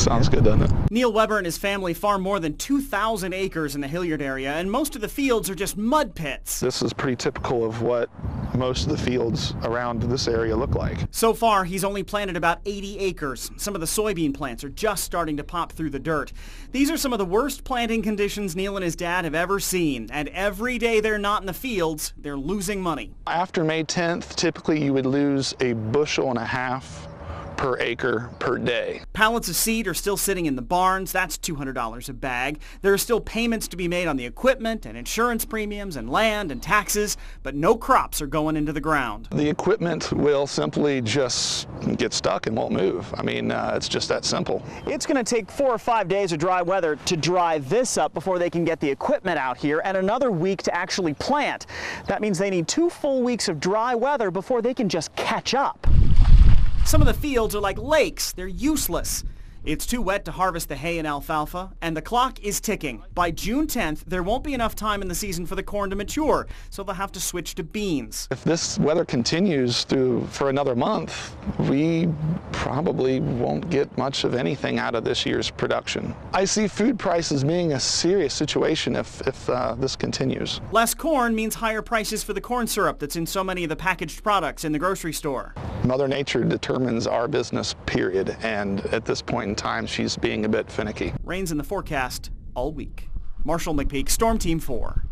Sounds good, doesn't it? Neil Weber and his family farm more than 2,000 acres in the Hilliard area, and most of the fields are just mud pits. This is pretty typical of what most of the fields around this area look like. So far, he's only planted about 80 acres. Some of the soybean plants are just starting to pop through the dirt. These are some of the worst planting conditions Neil and his dad have ever seen, and every day they're not in the fields, they're losing money. After May 10th, typically you would lose a bushel and a half per acre per day. Pallets of seed are still sitting in the barns. That's $200 a bag. There are still payments to be made on the equipment and insurance premiums and land and taxes, but no crops are going into the ground. The equipment will simply just get stuck and won't move. I mean, it's just that simple. It's going to take 4 or 5 days of dry weather to dry this up before they can get the equipment out here, and another week to actually plant. That means they need 2 full weeks of dry weather before they can just catch up. Some of the fields are like lakes. They're useless. It's too wet to harvest the hay and alfalfa, and the clock is ticking. By June 10th, there won't be enough time in the season for the corn to mature, so they'll have to switch to beans. If this weather continues for another month, we probably won't get much of anything out of this year's production. I see food prices being a serious situation if this continues. Less corn means higher prices for the corn syrup that's in so many of the packaged products in the grocery store. Mother Nature determines our business, period, and at this point in time, she's being a bit finicky. Rain's in the forecast all week. Marshall McPeak, Storm Team 4.